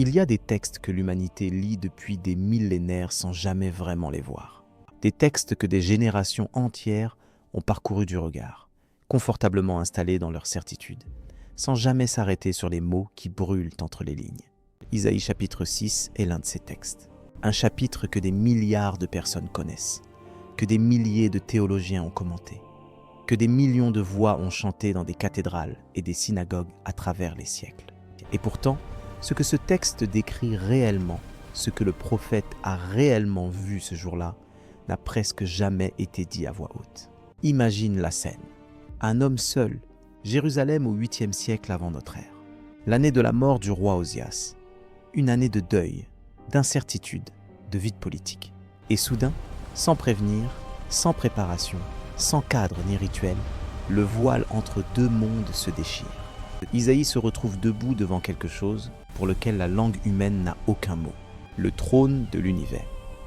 Il y a des textes que l'humanité lit depuis des millénaires sans jamais vraiment les voir. Des textes que des générations entières ont parcouru du regard, confortablement installés dans leur certitude, sans jamais s'arrêter sur les mots qui brûlent entre les lignes. Isaïe chapitre 6 est l'un de ces textes. Un chapitre que des milliards de personnes connaissent, que des milliers de théologiens ont commenté, que des millions de voix ont chanté dans des cathédrales et des synagogues à travers les siècles. Et pourtant, ce que ce texte décrit réellement, ce que le prophète a réellement vu ce jour-là, n'a presque jamais été dit à voix haute. Imagine la scène. Un homme seul, Jérusalem au 8e siècle avant notre ère. L'année de la mort du roi Osias. Une année de deuil, d'incertitude, de vide politique. Et soudain, sans prévenir, sans préparation, sans cadre ni rituel, le voile entre deux mondes se déchire. Isaïe se retrouve debout devant quelque chose pour lequel la langue humaine n'a aucun mot. Le trône de l'univers.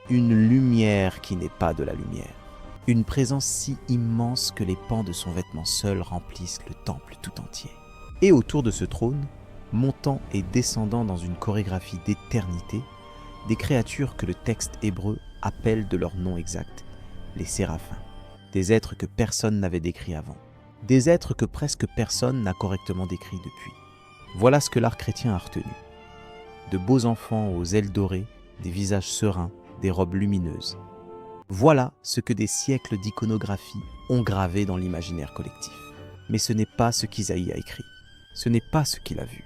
Une lumière qui n'est pas de la lumière. Une présence si immense que les pans de son vêtement seul remplissent le temple tout entier. Et autour de ce trône, montant et descendant dans une chorégraphie d'éternité, des créatures que le texte hébreu appelle de leur nom exact, les séraphins. Des êtres que personne n'avait décrits avant. Des êtres que presque personne n'a correctement décrits depuis. Voilà ce que l'art chrétien a retenu. De beaux enfants aux ailes dorées, des visages sereins, des robes lumineuses. Voilà ce que des siècles d'iconographie ont gravé dans l'imaginaire collectif. Mais ce n'est pas ce qu'Isaïe a écrit. Ce n'est pas ce qu'il a vu.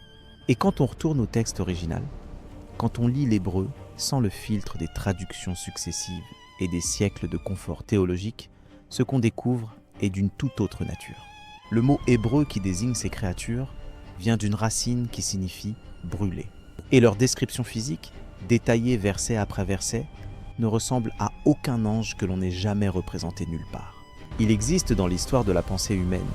Et quand on retourne au texte original, quand on lit l'hébreu sans le filtre des traductions successives et des siècles de confort théologique, ce qu'on découvre est d'une toute autre nature. Le mot hébreu qui désigne ces créatures vient d'une racine qui signifie « brûler ». Et leur description physique, détaillée verset après verset, ne ressemble à aucun ange que l'on n'ait jamais représenté nulle part. Il existe dans l'histoire de la pensée humaine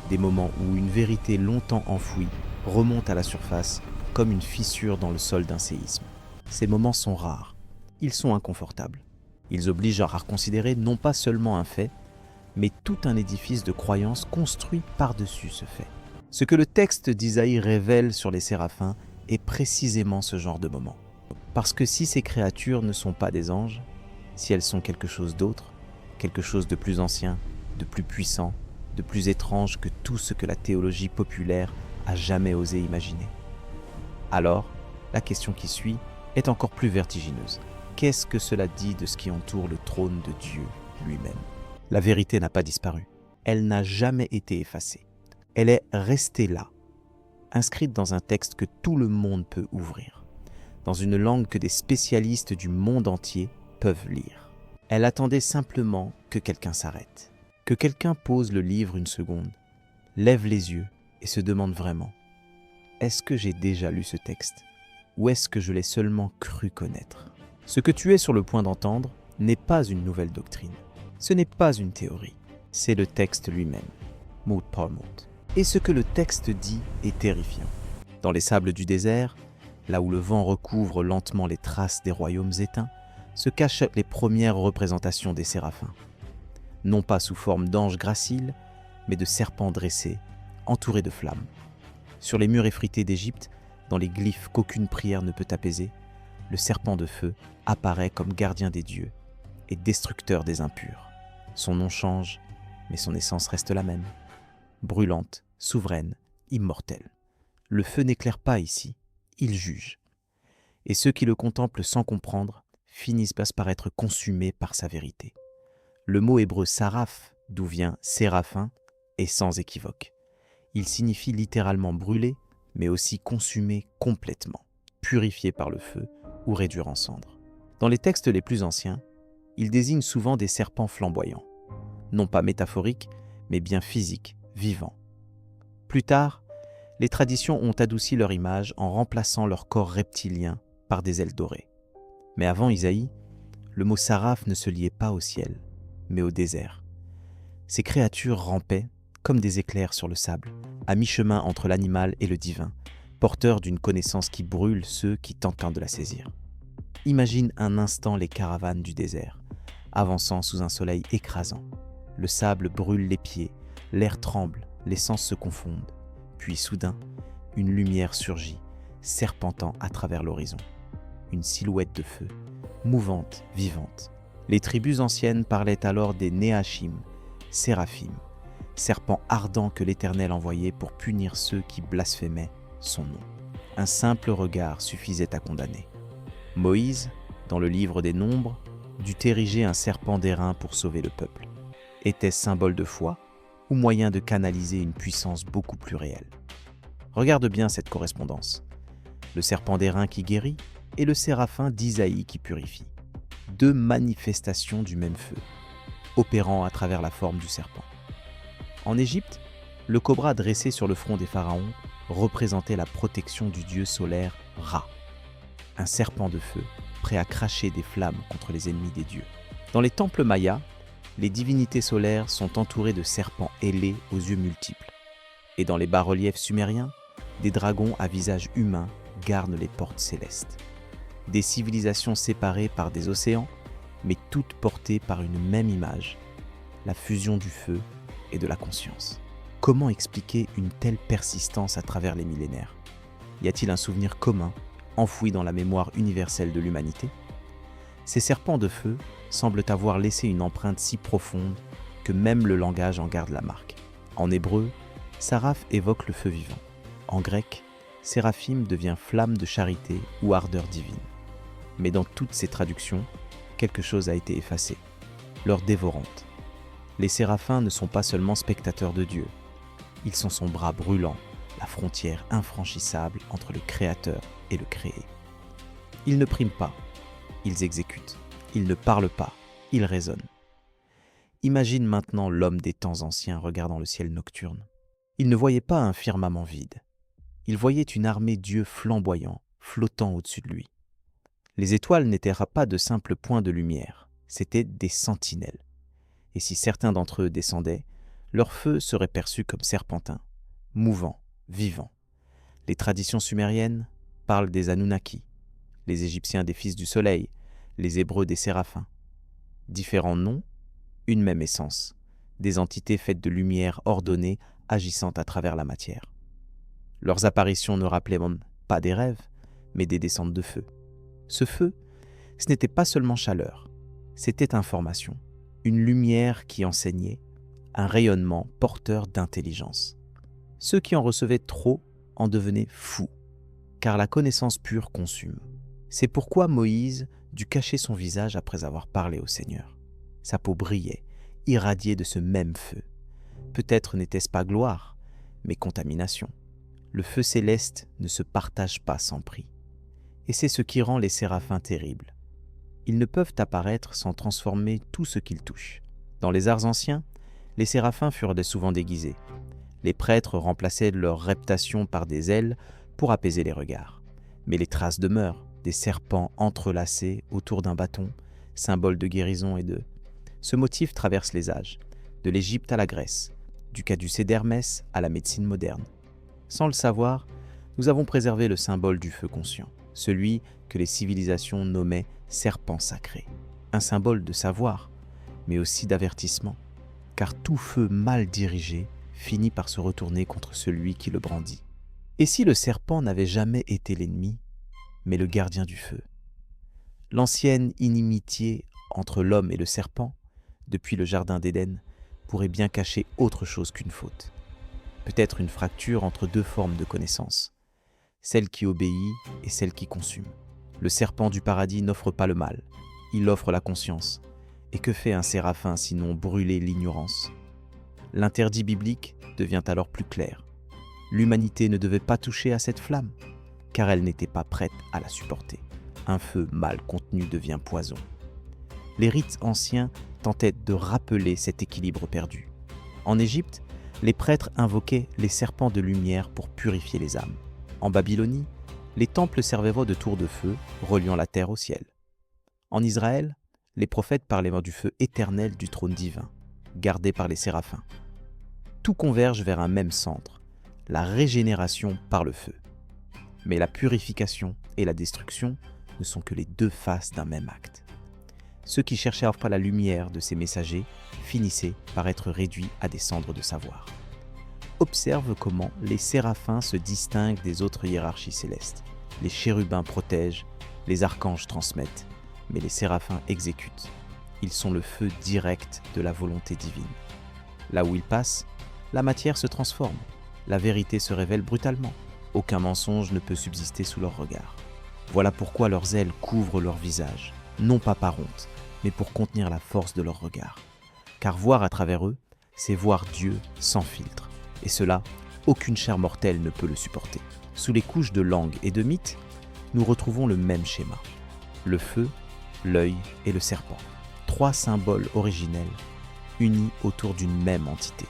des moments où une vérité longtemps enfouie remonte à la surface comme une fissure dans le sol d'un séisme. Ces moments sont rares, ils sont inconfortables. Ils obligent à reconsidérer non pas seulement un fait, mais tout un édifice de croyances construit par-dessus ce fait. Ce que le texte d'Isaïe révèle sur les séraphins est précisément ce genre de moment. Parce que si ces créatures ne sont pas des anges, si elles sont quelque chose d'autre, quelque chose de plus ancien, de plus puissant, de plus étrange que tout ce que la théologie populaire a jamais osé imaginer, alors la question qui suit est encore plus vertigineuse. Qu'est-ce que cela dit de ce qui entoure le trône de Dieu lui-même ? La vérité n'a pas disparu. Elle n'a jamais été effacée. Elle est restée là, inscrite dans un texte que tout le monde peut ouvrir, dans une langue que des spécialistes du monde entier peuvent lire. Elle attendait simplement que quelqu'un s'arrête, que quelqu'un pose le livre une seconde, lève les yeux et se demande vraiment « Est-ce que j'ai déjà lu ce texte ? Ou est-ce que je l'ai seulement cru connaître ?» Ce que tu es sur le point d'entendre n'est pas une nouvelle doctrine. Ce n'est pas une théorie. C'est le texte lui-même, mot par mot. Et ce que le texte dit est terrifiant. Dans les sables du désert, là où le vent recouvre lentement les traces des royaumes éteints, se cachent les premières représentations des séraphins. Non pas sous forme d'anges graciles, mais de serpents dressés, entourés de flammes. Sur les murs effrités d'Égypte, dans les glyphes qu'aucune prière ne peut apaiser, le serpent de feu apparaît comme gardien des dieux et destructeur des impurs. Son nom change, mais son essence reste la même. Brûlante, souveraine, immortelle. Le feu n'éclaire pas ici, il juge. Et ceux qui le contemplent sans comprendre finissent par être consumés par sa vérité. Le mot hébreu saraph, d'où vient séraphin, est sans équivoque. Il signifie littéralement brûler, mais aussi consumer complètement, purifier par le feu ou réduire en cendres. Dans les textes les plus anciens, il désigne souvent des serpents flamboyants, non pas métaphoriques, mais bien physiques, vivants. Plus tard, les traditions ont adouci leur image en remplaçant leur corps reptilien par des ailes dorées. Mais avant Isaïe, le mot saraph ne se liait pas au ciel, mais au désert. Ces créatures rampaient, comme des éclairs sur le sable, à mi-chemin entre l'animal et le divin, porteurs d'une connaissance qui brûle ceux qui tentent de la saisir. Imagine un instant les caravanes du désert, avançant sous un soleil écrasant. Le sable brûle les pieds, l'air tremble, les sens se confondent. Puis soudain, une lumière surgit, serpentant à travers l'horizon. Une silhouette de feu, mouvante, vivante. Les tribus anciennes parlaient alors des Néachim, séraphim, serpents ardents que l'Éternel envoyait pour punir ceux qui blasphémaient son nom. Un simple regard suffisait à condamner. Moïse, dans le livre des Nombres, dut ériger un serpent d'airain pour sauver le peuple. Était-ce symbole de foi ou moyen de canaliser une puissance beaucoup plus réelle? Regarde bien cette correspondance. Le serpent d'airain qui guérit et le séraphin d'Isaïe qui purifie. Deux manifestations du même feu, opérant à travers la forme du serpent. En Égypte, le cobra dressé sur le front des pharaons représentait la protection du dieu solaire Ra, un serpent de feu prêt à cracher des flammes contre les ennemis des dieux. Dans les temples mayas, les divinités solaires sont entourées de serpents ailés aux yeux multiples. Et dans les bas-reliefs sumériens, des dragons à visage humain garnent les portes célestes. Des civilisations séparées par des océans, mais toutes portées par une même image, la fusion du feu et de la conscience. Comment expliquer une telle persistance à travers les millénaires? Y a-t-il un souvenir commun, enfoui dans la mémoire universelle de l'humanité? Ces serpents de feu semblent avoir laissé une empreinte si profonde que même le langage en garde la marque. En hébreu, Saraph évoque le feu vivant. En grec, Séraphim devient flamme de charité ou ardeur divine. Mais dans toutes ces traductions, quelque chose a été effacé, l'heure dévorante. Les séraphins ne sont pas seulement spectateurs de Dieu, ils sont son bras brûlant, la frontière infranchissable entre le Créateur et le créé. Ils ne priment pas, ils exécutent. Ils ne parlent pas, ils raisonnent. Imagine maintenant l'homme des temps anciens regardant le ciel nocturne. Il ne voyait pas un firmament vide. Il voyait une armée d'yeux flamboyants, flottant au-dessus de lui. Les étoiles n'étaient pas de simples points de lumière, c'étaient des sentinelles. Et si certains d'entre eux descendaient, leur feu serait perçu comme serpentin, mouvant, vivant. Les traditions sumériennes parlent des Anunnaki, les Égyptiens des fils du soleil, les Hébreux des séraphins. Différents noms, une même essence, des entités faites de lumière ordonnée agissant à travers la matière. Leurs apparitions ne rappelaient même pas des rêves, mais des descentes de feu. Ce feu, ce n'était pas seulement chaleur, c'était information, une lumière qui enseignait, un rayonnement porteur d'intelligence. Ceux qui en recevaient trop en devenaient fous, car la connaissance pure consume. C'est pourquoi Moïse dut cacher son visage après avoir parlé au Seigneur. Sa peau brillait, irradiée de ce même feu. Peut-être n'était-ce pas gloire, mais contamination. Le feu céleste ne se partage pas sans prix. Et c'est ce qui rend les séraphins terribles. Ils ne peuvent apparaître sans transformer tout ce qu'ils touchent. Dans les arts anciens, les séraphins furent souvent déguisés. Les prêtres remplaçaient leur reptation par des ailes pour apaiser les regards. Mais les traces demeurent, des serpents entrelacés autour d'un bâton, symbole de guérison et de... Ce motif traverse les âges, de l'Égypte à la Grèce, du caducée d'Hermès à la médecine moderne. Sans le savoir, nous avons préservé le symbole du feu conscient, celui que les civilisations nommaient serpent sacré. Un symbole de savoir, mais aussi d'avertissement, car tout feu mal dirigé finit par se retourner contre celui qui le brandit. Et si le serpent n'avait jamais été l'ennemi, mais le gardien du feu? L'ancienne inimitié entre l'homme et le serpent, depuis le jardin d'Éden, pourrait bien cacher autre chose qu'une faute. Peut-être une fracture entre deux formes de connaissance, celle qui obéit et celle qui consume. Le serpent du paradis n'offre pas le mal, il offre la conscience. Et que fait un séraphin sinon brûler l'ignorance? L'interdit biblique devient alors plus clair. L'humanité ne devait pas toucher à cette flamme, car elle n'était pas prête à la supporter. Un feu mal contenu devient poison. Les rites anciens tentaient de rappeler cet équilibre perdu. En Égypte, les prêtres invoquaient les serpents de lumière pour purifier les âmes. En Babylonie, les temples servaient de tours de feu, reliant la terre au ciel. En Israël, les prophètes parlaient du feu éternel du trône divin, gardé par les séraphins. Tout converge vers un même centre, la régénération par le feu. Mais la purification et la destruction ne sont que les deux faces d'un même acte. Ceux qui cherchaient à offrir la lumière de ces messagers finissaient par être réduits à des cendres de savoir. Observe comment les séraphins se distinguent des autres hiérarchies célestes. Les chérubins protègent, les archanges transmettent, mais les séraphins exécutent. Ils sont le feu direct de la volonté divine. Là où ils passent, la matière se transforme, la vérité se révèle brutalement. Aucun mensonge ne peut subsister sous leur regard. Voilà pourquoi leurs ailes couvrent leur visage, non pas par honte, mais pour contenir la force de leur regard. Car voir à travers eux, c'est voir Dieu sans filtre. Et cela, aucune chair mortelle ne peut le supporter. Sous les couches de langue et de mythe, nous retrouvons le même schéma. Le feu, l'œil et le serpent. 3 symboles originels unis autour d'une même entité.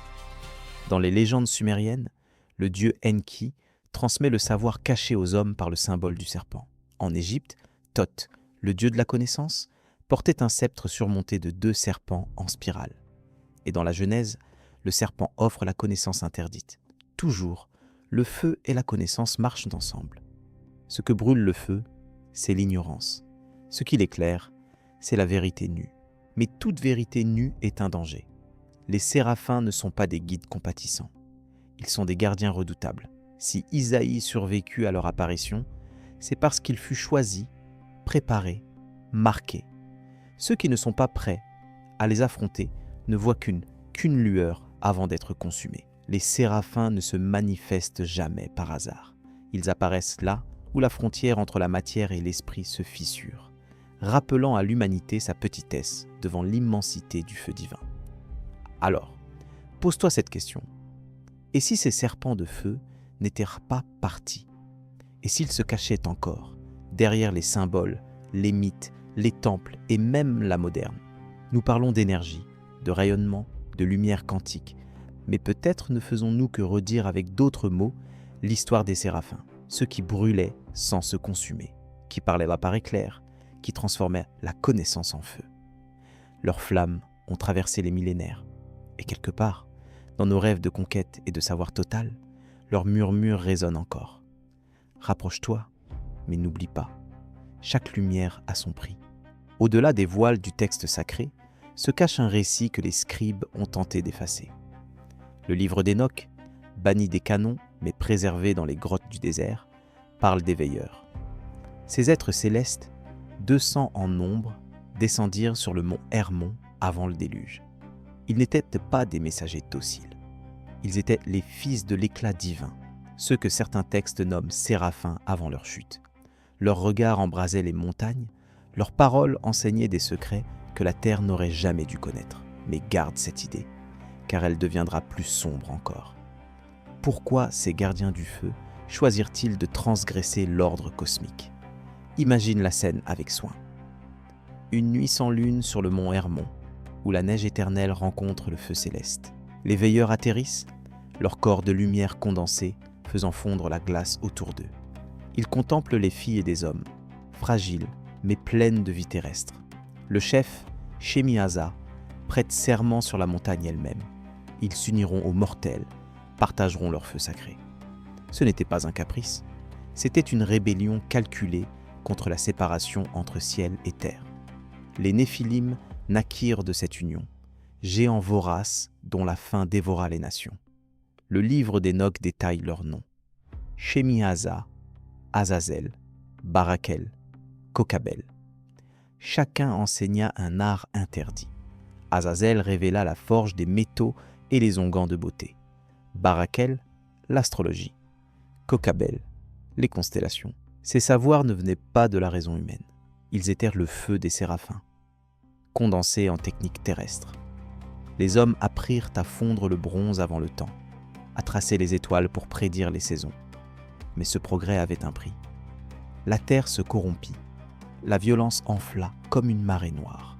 Dans les légendes sumériennes, le dieu Enki transmet le savoir caché aux hommes par le symbole du serpent. En Égypte, Thoth, le dieu de la connaissance, portait un sceptre surmonté de 2 serpents en spirale. Et dans la Genèse, le serpent offre la connaissance interdite. Toujours, le feu et la connaissance marchent ensemble. Ce que brûle le feu, c'est l'ignorance. Ce qui l'éclaire, c'est la vérité nue. Mais toute vérité nue est un danger. Les séraphins ne sont pas des guides compatissants. Ils sont des gardiens redoutables. Si Isaïe survécut à leur apparition, c'est parce qu'il fut choisi, préparé, marqué. Ceux qui ne sont pas prêts à les affronter ne voient qu'une lueur avant d'être consumés. Les séraphins ne se manifestent jamais par hasard. Ils apparaissent là où la frontière entre la matière et l'esprit se fissure, rappelant à l'humanité sa petitesse devant l'immensité du feu divin. Alors, pose-toi cette question. Et si ces serpents de feu n'étaient pas partis? Et s'ils se cachaient encore, derrière les symboles, les mythes, les temples et même la moderne? Nous parlons d'énergie, de rayonnement, de lumière quantique, mais peut-être ne faisons-nous que redire avec d'autres mots l'histoire des séraphins, ceux qui brûlaient sans se consumer, qui parlaient vapeur éclair, qui transformaient la connaissance en feu. Leurs flammes ont traversé les millénaires, et quelque part, dans nos rêves de conquête et de savoir total, leurs murmures résonnent encore. Rapproche-toi, mais n'oublie pas, chaque lumière a son prix. Au-delà des voiles du texte sacré, se cache un récit que les scribes ont tenté d'effacer. Le livre d'Enoch, banni des canons mais préservé dans les grottes du désert, parle des veilleurs. Ces êtres célestes, 200 en nombre, descendirent sur le mont Hermon avant le déluge. Ils n'étaient pas des messagers dociles. Ils étaient les fils de l'éclat divin, ceux que certains textes nomment séraphins avant leur chute. Leurs regards embrasaient les montagnes, leurs paroles enseignaient des secrets que la terre n'aurait jamais dû connaître. Mais garde cette idée, car elle deviendra plus sombre encore. Pourquoi ces gardiens du feu choisirent-ils de transgresser l'ordre cosmique? Imagine la scène avec soin. Une nuit sans lune sur le mont Hermon, où la neige éternelle rencontre le feu céleste. Les veilleurs atterrissent, leur corps de lumière condensée faisant fondre la glace autour d'eux. Ils contemplent les filles et des hommes, fragiles mais pleines de vie terrestre. Le chef, Shemi-Hazza, prête serment sur la montagne elle-même. Ils s'uniront aux mortels, partageront leur feu sacré. Ce n'était pas un caprice, c'était une rébellion calculée contre la séparation entre ciel et terre. Les Néphilim naquirent de cette union, géants voraces dont la faim dévora les nations. Le livre d'Enoch détaille leurs noms. Shemi-Hazza, Azazel, Barakel, Kokabel. Chacun enseigna un art interdit. Azazel révéla la forge des métaux et les onguents de beauté. Barakel, l'astrologie. Kokabel, les constellations. Ces savoirs ne venaient pas de la raison humaine. Ils étaient le feu des séraphins, condensés en techniques terrestres. Les hommes apprirent à fondre le bronze avant le temps, à tracer les étoiles pour prédire les saisons. Mais ce progrès avait un prix. La terre se corrompit. La violence enfla comme une marée noire.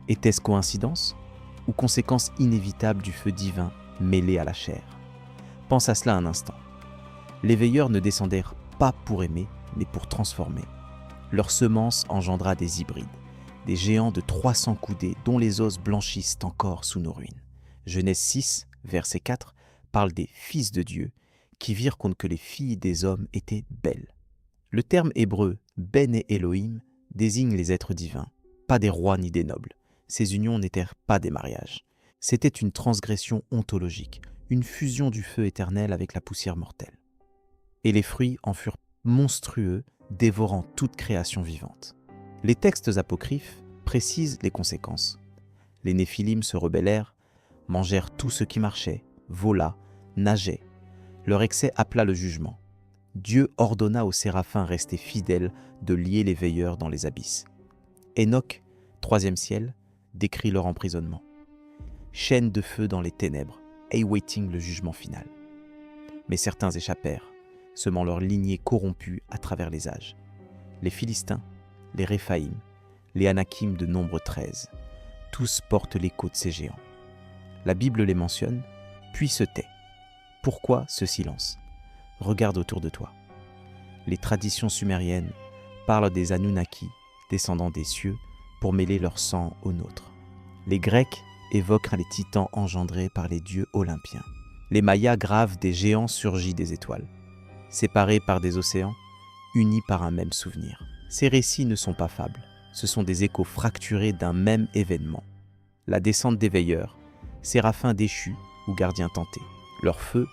Était-ce coïncidence ou conséquence inévitable du feu divin mêlé à la chair? Pense à cela un instant. Les veilleurs ne descendèrent pas pour aimer, mais pour transformer. Leur semence engendra des hybrides, des géants de 300 coudées dont les os blanchissent encore sous nos ruines. Genèse 6, verset 4, parle des fils de Dieu qui virent compte que les filles des hommes étaient belles. Le terme hébreu « ben et Elohim » désigne les êtres divins, pas des rois ni des nobles. Ces unions n'étaient pas des mariages. C'était une transgression ontologique, une fusion du feu éternel avec la poussière mortelle. Et les fruits en furent monstrueux, dévorant toute création vivante. Les textes apocryphes précisent les conséquences. Les Néphilim se rebellèrent, mangèrent tout ce qui marchait, vola, nageait. Leur excès appela le jugement. Dieu ordonna aux séraphins restés fidèles de lier les veilleurs dans les abysses. Enoch, troisième ciel, décrit leur emprisonnement. Chaîne de feu dans les ténèbres, awaiting le jugement final. Mais certains échappèrent, semant leur lignée corrompue à travers les âges. Les Philistins, les Réphaïm, les Anakim de nombre 13, tous portent l'écho de ces géants. La Bible les mentionne, puis se tait. Pourquoi ce silence ? Regarde autour de toi. Les traditions sumériennes parlent des Anunnaki, descendants des cieux, pour mêler leur sang au nôtre. Les Grecs évoquent les titans engendrés par les dieux olympiens. Les Mayas gravent des géants surgis des étoiles. Séparés par des océans, unis par un même souvenir. Ces récits ne sont pas fables, ce sont des échos fracturés d'un même événement. La descente des veilleurs, séraphins déchus ou gardiens tentés. Leur feu,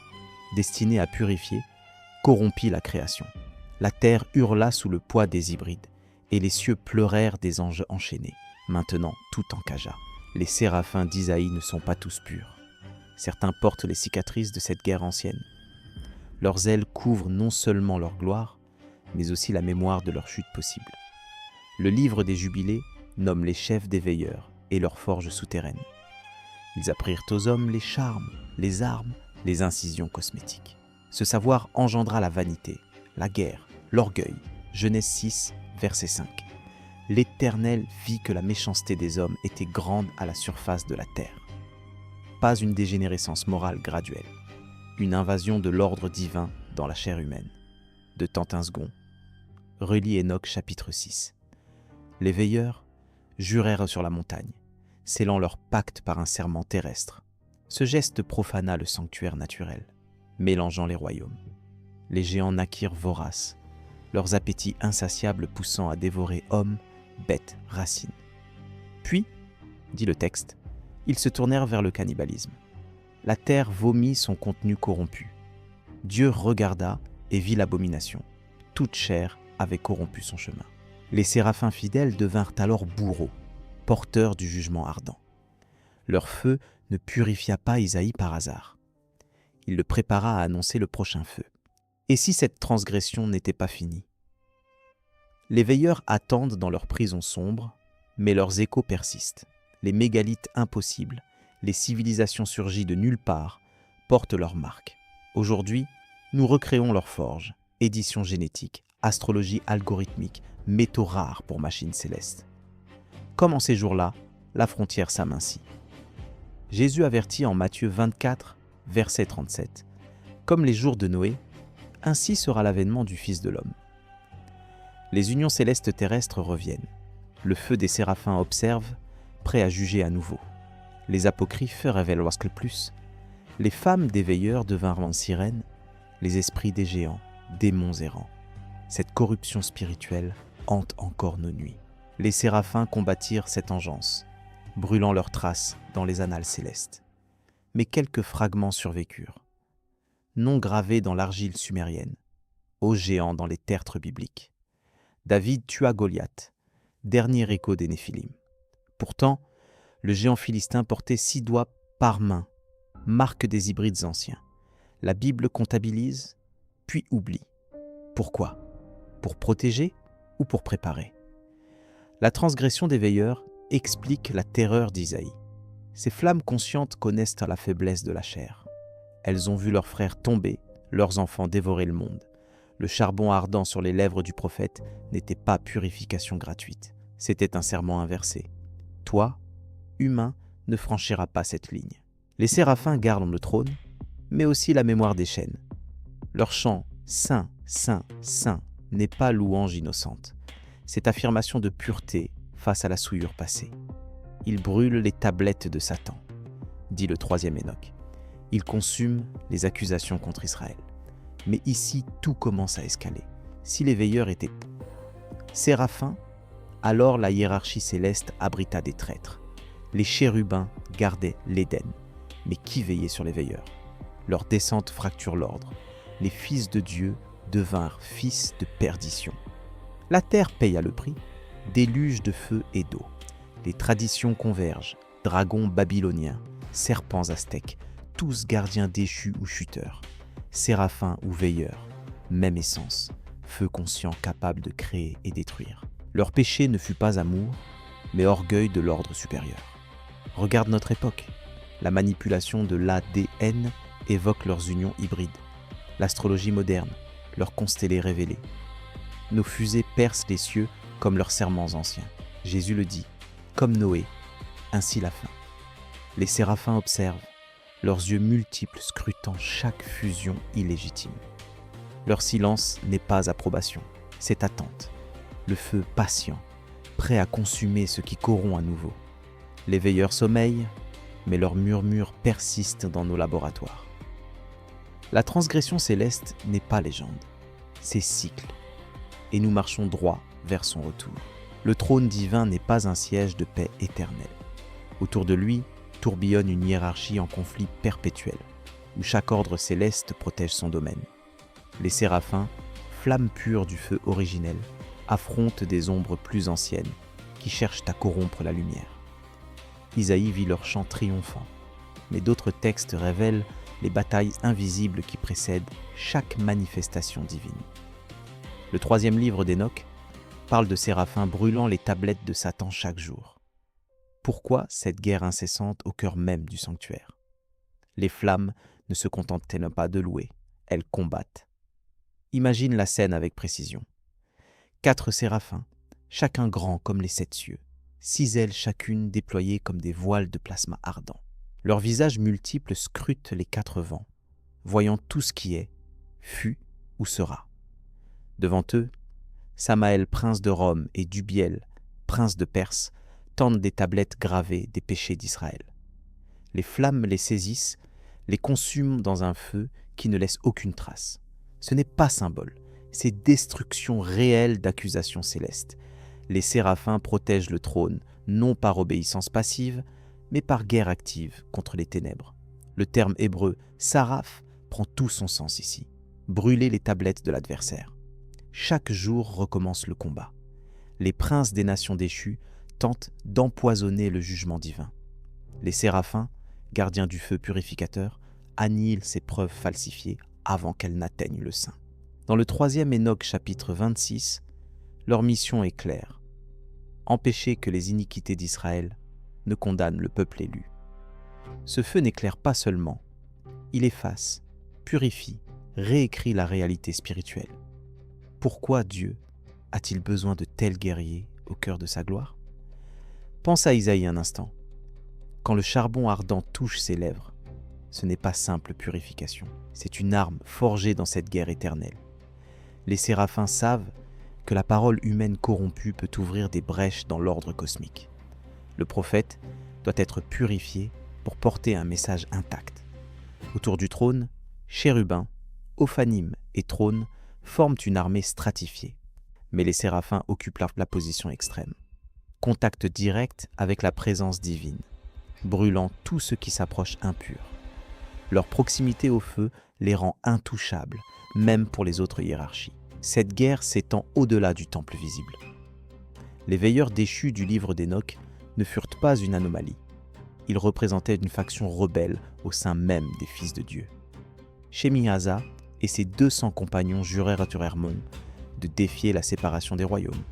destiné à purifier, corrompit la création. La terre hurla sous le poids des hybrides, et les cieux pleurèrent des anges enchaînés. Maintenant, tout en caja. Les séraphins d'Isaïe ne sont pas tous purs. Certains portent les cicatrices de cette guerre ancienne. Leurs ailes couvrent non seulement leur gloire, mais aussi la mémoire de leur chute possible. Le livre des Jubilés nomme les chefs des veilleurs et leurs forges souterraines. Ils apprirent aux hommes les charmes, les armes, les incisions cosmétiques. Ce savoir engendra la vanité, la guerre, l'orgueil. Genèse 6, verset 5. L'Éternel vit que la méchanceté des hommes était grande à la surface de la terre. Pas une dégénérescence morale graduelle, une invasion de l'ordre divin dans la chair humaine. De Tantinsgon, relit Enoch chapitre 6. Les veilleurs jurèrent sur la montagne, scellant leur pacte par un serment terrestre. Ce geste profana le sanctuaire naturel, mélangeant les royaumes. Les géants naquirent voraces, leurs appétits insatiables poussant à dévorer hommes, bêtes, racines. Puis, dit le texte, ils se tournèrent vers le cannibalisme. La terre vomit son contenu corrompu. Dieu regarda et vit l'abomination. Toute chair avait corrompu son chemin. Les séraphins fidèles devinrent alors bourreaux, porteurs du jugement ardent. Leur feu ne purifia pas Isaïe par hasard. Il le prépara à annoncer le prochain feu. Et si cette transgression n'était pas finie ? Les veilleurs attendent dans leur prison sombre, mais leurs échos persistent. Les mégalithes impossibles, les civilisations surgies de nulle part, portent leur marque. Aujourd'hui, nous recréons leurs forges, éditions génétiques, astrologie algorithmique, métaux rares pour machines célestes. Comme en ces jours-là, la frontière s'amincit. Jésus avertit en Matthieu 24, verset 37. Comme les jours de Noé, ainsi sera l'avènement du Fils de l'homme. Les unions célestes terrestres reviennent. Le feu des séraphins observe, prêt à juger à nouveau. Les apocryphes révèlent le plus. Les femmes des veilleurs devinrent en sirènes, les esprits des géants, démons errants. Cette corruption spirituelle hante encore nos nuits. Les séraphins combattirent cette engeance, brûlant leurs traces dans les annales célestes. Mais quelques fragments survécurent, non gravés dans l'argile sumérienne, aux géants dans les tertres bibliques. David tua Goliath, dernier écho des Néphilim. Pourtant, le géant philistin portait 6 doigts par main, marque des hybrides anciens. La Bible comptabilise, puis oublie. Pourquoi ? Pour protéger ou pour préparer ? La transgression des veilleurs explique la terreur d'Isaïe. Ces flammes conscientes connaissent la faiblesse de la chair. Elles ont vu leurs frères tomber, leurs enfants dévorer le monde. Le charbon ardent sur les lèvres du prophète n'était pas purification gratuite. C'était un serment inversé. Toi, humain, ne franchiras pas cette ligne. Les séraphins gardent le trône, mais aussi la mémoire des chaînes. Leur chant « Saint, Saint, Saint » n'est pas louange innocente. C'est affirmation de pureté face à la souillure passée. Il brûle les tablettes de Satan, dit le troisième Enoch. Il consume les accusations contre Israël. Mais ici, tout commence à escaler. Si les veilleurs étaient séraphins, alors la hiérarchie céleste abrita des traîtres. Les chérubins gardaient l'Éden. Mais qui veillait sur les veilleurs ? Leur descente fracture l'ordre. Les fils de Dieu devinrent fils de perdition. La terre paya le prix, déluge de feu et d'eau. Les traditions convergent, dragons babyloniens, serpents aztèques, tous gardiens déchus ou chuteurs, séraphins ou veilleurs, même essence, feu conscient capable de créer et détruire. Leur péché ne fut pas amour, mais orgueil de l'ordre supérieur. Regarde notre époque. La manipulation de l'ADN évoque leurs unions hybrides. L'astrologie moderne, leurs constellés révélés. Nos fusées percent les cieux comme leurs serments anciens. Jésus le dit, comme Noé, ainsi la fin. Les séraphins observent, leurs yeux multiples scrutant chaque fusion illégitime. Leur silence n'est pas approbation, c'est attente. Le feu patient, prêt à consumer ce qui corrompt à nouveau. Les veilleurs sommeillent, mais leurs murmures persistent dans nos laboratoires. La transgression céleste n'est pas légende, c'est cycle, et nous marchons droit vers son retour. Le trône divin n'est pas un siège de paix éternelle. Autour de lui tourbillonne une hiérarchie en conflit perpétuel, où chaque ordre céleste protège son domaine. Les séraphins, flammes pures du feu originel, affrontent des ombres plus anciennes qui cherchent à corrompre la lumière. Isaïe vit leur chant triomphant, mais d'autres textes révèlent les batailles invisibles qui précèdent chaque manifestation divine. Le 3e livre d'Hénoch parle de séraphins brûlant les tablettes de Satan chaque jour. Pourquoi cette guerre incessante au cœur même du sanctuaire? Les flammes ne se contentent-elles pas de louer, elles combattent. Imagine la scène avec précision. 4 séraphins, chacun grand comme les 7 cieux, 6 ailes chacune déployées comme des voiles de plasma ardent. Leurs visages multiples scrutent les 4 vents, voyant tout ce qui est, fut ou sera. Devant eux, Samaël, prince de Rome, et Dubiel, prince de Perse, tendent des tablettes gravées des péchés d'Israël. Les flammes les saisissent, les consument dans un feu qui ne laisse aucune trace. Ce n'est pas symbole, c'est destruction réelle d'accusations célestes. Les séraphins protègent le trône, non par obéissance passive, mais par guerre active contre les ténèbres. Le terme hébreu « saraph » prend tout son sens ici. Brûler les tablettes de l'adversaire. Chaque jour recommence le combat. Les princes des nations déchues tentent d'empoisonner le jugement divin. Les séraphins, gardiens du feu purificateur, annihilent ces preuves falsifiées avant qu'elles n'atteignent le sein. Dans le 3e Hénoch chapitre 26, leur mission est claire. Empêcher que les iniquités d'Israël ne condamnent le peuple élu. Ce feu n'éclaire pas seulement, il efface, purifie, réécrit la réalité spirituelle. Pourquoi Dieu a-t-il besoin de tels guerriers au cœur de sa gloire? Pense à Isaïe un instant. Quand le charbon ardent touche ses lèvres, ce n'est pas simple purification, c'est une arme forgée dans cette guerre éternelle. Les séraphins savent que la parole humaine corrompue peut ouvrir des brèches dans l'ordre cosmique. Le prophète doit être purifié pour porter un message intact. Autour du trône, chérubins, ophanimes et trônes forment une armée stratifiée. Mais les séraphins occupent la position extrême. Contact direct avec la présence divine, brûlant tout ce qui s'approche impur. Leur proximité au feu les rend intouchables, même pour les autres hiérarchies. Cette guerre s'étend au-delà du temple visible. Les veilleurs déchus du livre d'Hénoch ne furent pas une anomalie. Ils représentaient une faction rebelle au sein même des fils de Dieu. Shemi-Haza et ses 200 compagnons jurèrent à Hermon de défier la séparation des royaumes.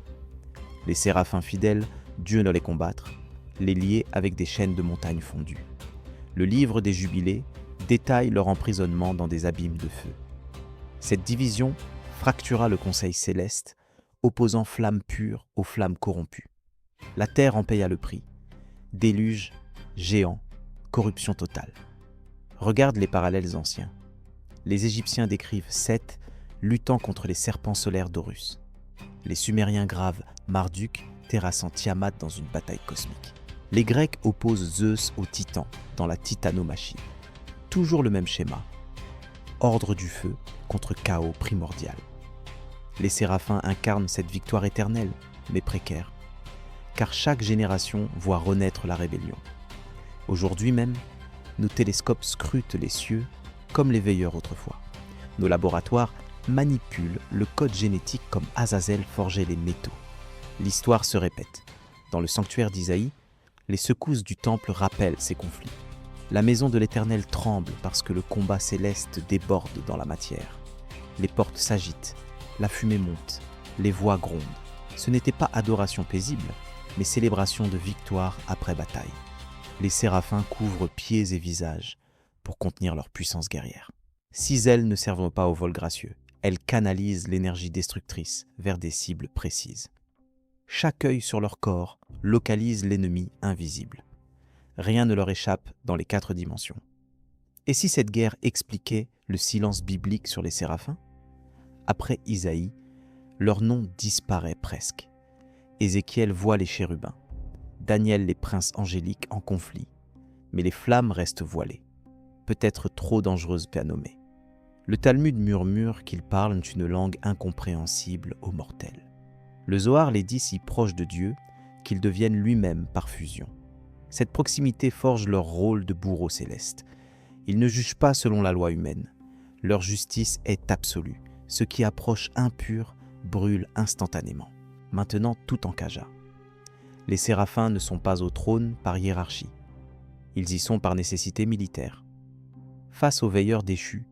Les séraphins fidèles Dieu de les combattre, les lier avec des chaînes de montagnes fondues. Le livre des Jubilés détaille leur emprisonnement dans des abîmes de feu. Cette division fractura le conseil céleste, opposant flammes pures aux flammes corrompues. La terre en paya le prix. Déluge, géant, corruption totale. Regarde les parallèles anciens. Les Égyptiens décrivent Seth luttant contre les serpents solaires d'Horus. Les Sumériens gravent Marduk terrassant Tiamat dans une bataille cosmique. Les Grecs opposent Zeus aux Titans dans la titanomachie. Toujours le même schéma. Ordre du feu contre chaos primordial. Les séraphins incarnent cette victoire éternelle, mais précaire, car chaque génération voit renaître la rébellion. Aujourd'hui même, nos télescopes scrutent les cieux comme les veilleurs autrefois. Nos laboratoires manipulent le code génétique comme Azazel forgeait les métaux. L'histoire se répète. Dans le sanctuaire d'Isaïe, les secousses du temple rappellent ces conflits. La maison de l'Éternel tremble parce que le combat céleste déborde dans la matière. Les portes s'agitent, la fumée monte, les voix grondent. Ce n'était pas adoration paisible, mais célébration de victoire après bataille. Les séraphins couvrent pieds et visages pour contenir leur puissance guerrière. 6 ailes ne servent pas au vol gracieux. Elles canalisent l'énergie destructrice vers des cibles précises. Chaque œil sur leur corps localise l'ennemi invisible. Rien ne leur échappe dans les 4 dimensions. Et si cette guerre expliquait le silence biblique sur les séraphins ? Après Isaïe, leur nom disparaît presque. Ézéchiel voit les chérubins, Daniel les princes angéliques en conflit, mais les flammes restent voilées, peut-être trop dangereuses à nommer. Le Talmud murmure qu'ils parlent une langue incompréhensible aux mortels. Le Zohar les dit si proches de Dieu qu'ils deviennent lui-même par fusion. Cette proximité forge leur rôle de bourreaux célestes. Ils ne jugent pas selon la loi humaine. Leur justice est absolue. Ce qui approche impur brûle instantanément. Maintenant, tout en caja. Les séraphins ne sont pas au trône par hiérarchie. Ils y sont par nécessité militaire. Face aux veilleurs déchus,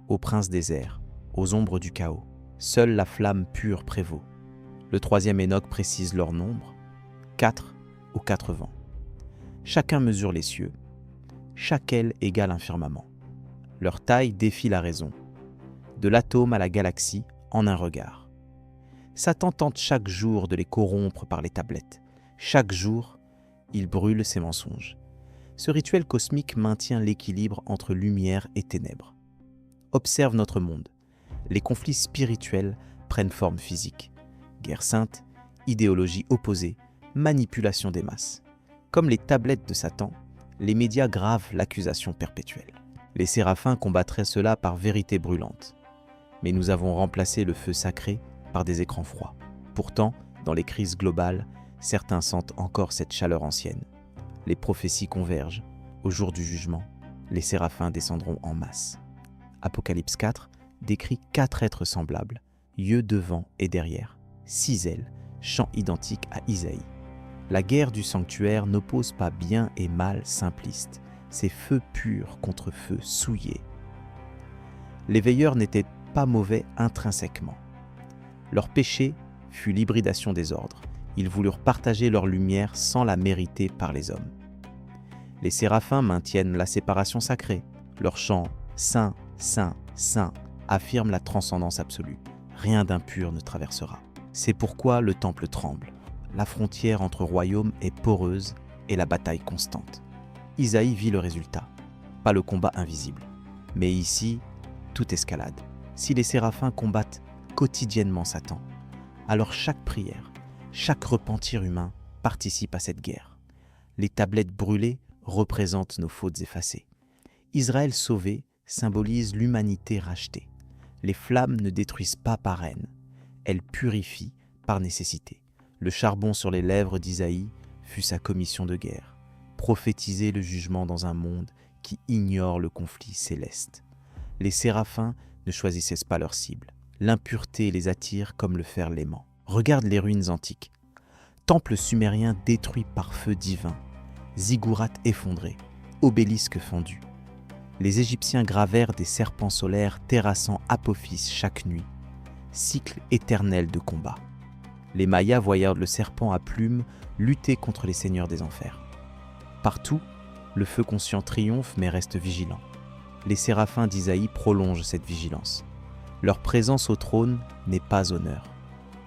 aux princes des airs, aux ombres du chaos, seule la flamme pure prévaut. Le 3e Enoch précise leur nombre, 4 aux 4 vents. Chacun mesure les cieux, chaque aile égale un firmament. Leur taille défie la raison, de l'atome à la galaxie en un regard. Satan tente chaque jour de les corrompre par les tablettes. Chaque jour, il brûle ses mensonges. Ce rituel cosmique maintient l'équilibre entre lumière et ténèbres. Observe notre monde. Les conflits spirituels prennent forme physique. Guerre sainte, idéologie opposée, manipulation des masses. Comme les tablettes de Satan, les médias gravent l'accusation perpétuelle. Les séraphins combattraient cela par vérité brûlante. Mais nous avons remplacé le feu sacré par des écrans froids. Pourtant, dans les crises globales, certains sentent encore cette chaleur ancienne. Les prophéties convergent. Au jour du jugement, les séraphins descendront en masse. Apocalypse 4 décrit 4 êtres semblables, yeux devant et derrière, 6 ailes, chant identique à Isaïe. La guerre du sanctuaire n'oppose pas bien et mal simpliste, c'est feu pur contre feu souillé. Les veilleurs n'étaient pas mauvais intrinsèquement. Leur péché fut l'hybridation des ordres. Ils voulurent partager leur lumière sans la mériter par les hommes. Les séraphins maintiennent la séparation sacrée. Leur chant « Saint, Saint, Saint » affirme la transcendance absolue. Rien d'impur ne traversera. C'est pourquoi le temple tremble. La frontière entre royaumes est poreuse et la bataille constante. Isaïe vit le résultat, pas le combat invisible. Mais ici, tout escalade. Si les séraphins combattent quotidiennement Satan, alors chaque prière, chaque repentir humain participe à cette guerre. Les tablettes brûlées représentent nos fautes effacées. Israël sauvé symbolise l'humanité rachetée. Les flammes ne détruisent pas par haine, elles purifient par nécessité. Le charbon sur les lèvres d'Isaïe fut sa commission de guerre, prophétiser le jugement dans un monde qui ignore le conflit céleste. Les séraphins ne choisissaient pas leur cible. L'impureté les attire comme le fer l'aimant. Regarde les ruines antiques. Temple sumérien détruit par feu divin, ziggourats effondrés, obélisques fendus. Les Égyptiens gravèrent des serpents solaires terrassant Apophis chaque nuit. Cycle éternel de combat. Les Mayas voyèrent le serpent à plumes lutter contre les seigneurs des enfers. Partout, le feu conscient triomphe mais reste vigilant. Les séraphins d'Isaïe prolongent cette vigilance. Leur présence au trône n'est pas honneur.